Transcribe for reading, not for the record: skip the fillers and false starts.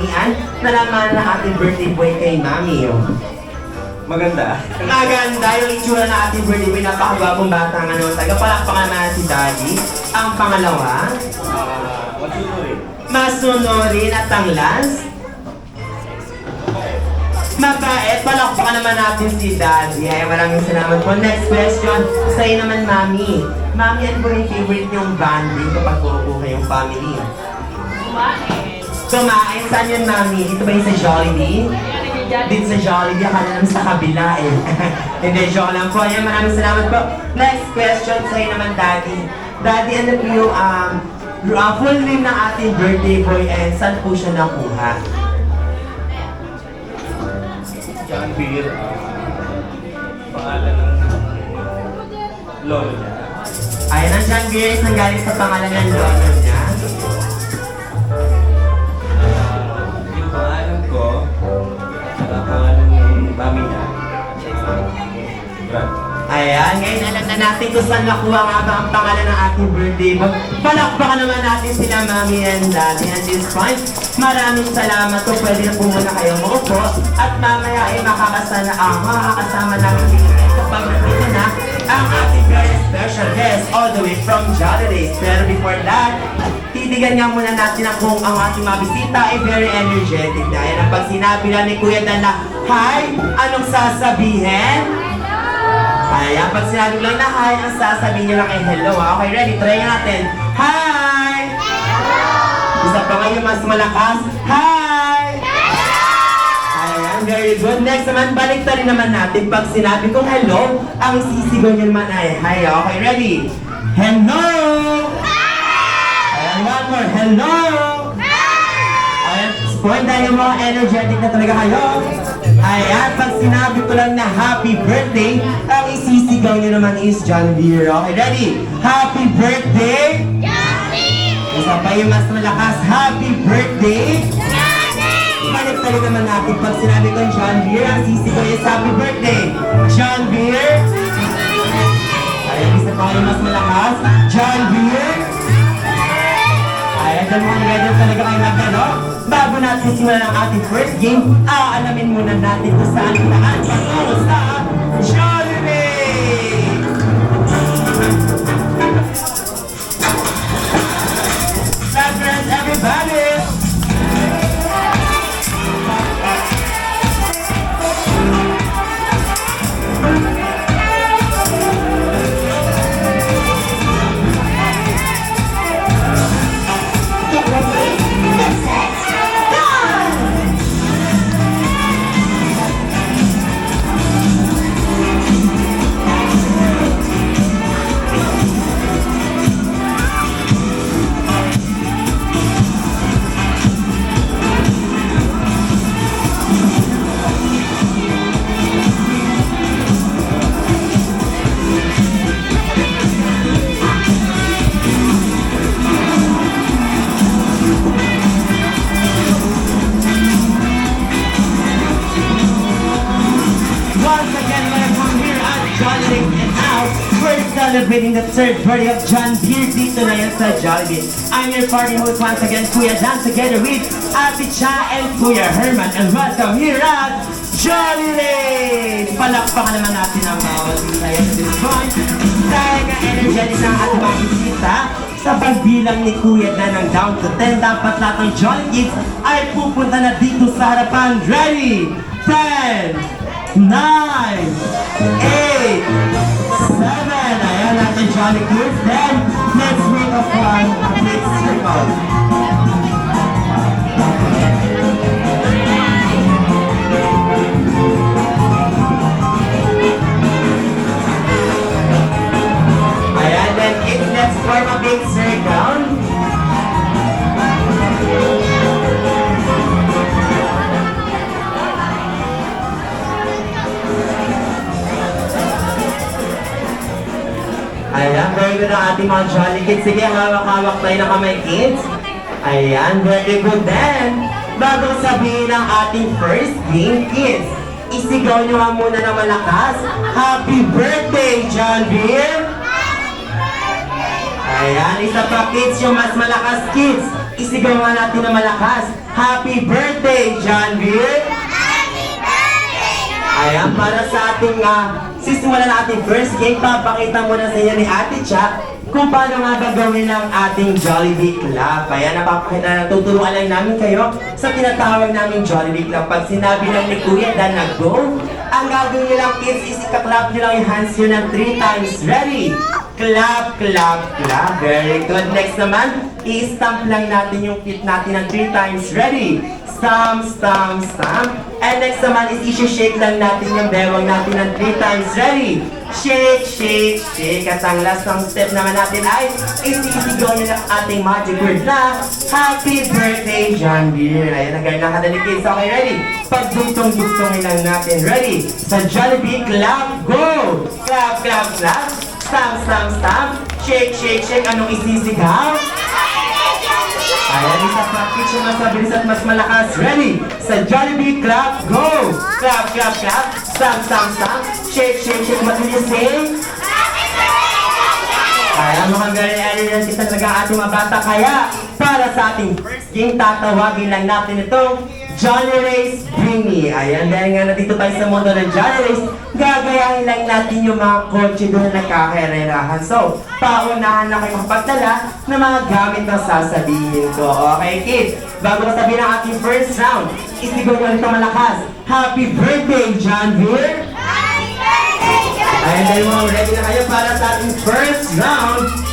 Yan, nalaman na ating birthday boy kay Mami. Maganda. Maganda yung itsura na ating birthday boy. Napakagwapong bata nga naman. Tagapalakpakan na si Daddy. Ang pangalawa, Masunurin. masunurin at tanglas. Mabait, palakpakan naman natin si Daddy. Ay, maraming salamat po. Next question, sa'yo naman, Mami. Mami, ano po yung favorite niyong banding kapag po kayong family? Kumain. Kumain, saan yun, Mami? Ito ba yung sa Jollibee? Dito sa Jollibee, akala naman sa kabila eh. Hindi, joke lang po. Ayan, maraming salamat po. Next question sa'yo naman, Daddy. Daddy, ano po yung full name ng ating birthday boy and saan po siya nakuha? John Beer. Pangalan ng lolo niya. Ayan, ang John Beers ang galing sa pangalan ng lolo niya. Yung pangalan ko, saka pangalan ng mami niya. Brad. Ayan, ngayon alam na natin kung saan nakuha nga ba ang pangalan ng ating birthday boy. Palakpakan naman natin sila, Mami and Daddy. At this point, maraming salamat po. Pwede na po muna kayo maupo. At mamaya ay makakasama namin dito kapag nandito na ang ating very special guest all the way from Jollibee. Pero before that, titigan nga muna natin kung ang ating mabisita ay very energetic. Dahil ang pag sinabi lang ni Kuya Dan na, hi, anong sasabihin? Ayan, pag sinabi lang na hi, ang sasabihin nyo lang ay hello. Okay, ready? Try natin. Hi! Isa pa ngayon, mas malakas. Hi! Ayan, very good. Next naman, balik rin naman natin. Pag sinabi kong hello, ang sisigaw nyo naman ay hi. Okay, ready? Hello! Ayan, one more. Hello! Ayan, point dahil mga energetic na talaga kayo. Ayan, pag sinabi ko lang na happy birthday, ang isisigaw nyo naman is John Beer. Okay, ready? Happy birthday! Isa pa yung mas malakas, happy birthday! Balik-talik naman natin pag sinabi ko John Beer, ang sisigaw is happy birthday! John Beer! Ayan, isa pa yung mas malakas, John Beer! Ayan, dyan mga ready talaga kayo nagano. Bago natin simulan ang ating first game, aalamin muna natin kung saan taan patungo sa Jollibee! Bad friends, everybody! Once again, welcome here at Jollibee, and now we're celebrating the third birthday of John Beer dito na yan sa Jollibee. I'm your party host once again, Kuya Dan, together with Ate Cha and Kuya Herman, and welcome here at Jollibee! Palakpakan naman natin ang bawat bisaya sa this point. Dahil nga energetic ng ating mga bisita, sa pagbilang ni Kuya Dan ng down to 10, dapat lahat ng Jolly Kids ay pupunta na dito sa harapan. Ready? 10! 9, 8, 7. Ayan natin, Jolly Kids. Then, let's make a fun, a big circle. Ayan, then let's form a big circle. Ayan, very good ang ating mga Jolly Kids. Sige, hawak-hawak tayo na kamay, kids. Ayan, very good then. Bago sabihin ang ating first game, kids, isigaw nyo nga muna na malakas. Happy birthday, John Beer! Ayan, isa pa kids, yung mas malakas kids. Isigaw nga natin na malakas. Happy birthday, John Beer! Ayan, para sa ating sisimulan na ating first game, papakita muna sa inyo ni Ate Cha kung paano nga gagawin ang ating Jollibee Club. Ayan, napapakita, tuturuan lang namin kayo sa tinatawag naming Jollibee Club. Pag sinabi lang ni Kuya Dan na go, ang gagawin nyo lang kids is ika-clap nyo lang yung hands nyo ng 3 times. Ready? Clap, clap, clap. Very good. Next naman, i-stamp lang natin yung feet natin ng 3 times. Ready? Stamp, stamp, stamp. And next naman is i-shake lang natin yung bewang natin ng 3 times. Ready? Shake, shake, shake. At ang last ng step naman natin ay isisigaw nyo ng ating magic word na Happy Birthday, John Beer. Ayan, nagkaroon na kids. Okay, ready? Pagdugtong-dugtongin lang natin. Ready? Sa Jollibee Club, go! Clap, clap, clap. Stamp, stamp, stamp. Shake, shake, shake. Anong isisigaw? Ayan, isa practice yung mas mabilis at mas malakas. Ready? Sa Jollibee Club, go! Clap, clap, clap. Stamp, stamp, stamp. Shake, shake, shake. What will you say? Kaya mukhang very energetic talaga ang ating mga bata. Kaya, para sa ating first game, tatawagin lang natin itong Johnny Race Bring Me. Ayan, dahil nga nandito tayo sa mundo ng Johnny Race, gagayahin lang natin yung mga kotse doon na nagkakahererahan. So, paunahan na kayo makapagdala ng mga gamit na sasabihin ko. Okay, kids? Bago ko sabihin ang ating first round, isigaw nyo ulit ang malakas. Happy birthday, John Beer! Ayan, dahil mga ready na kayo para sa ating first round.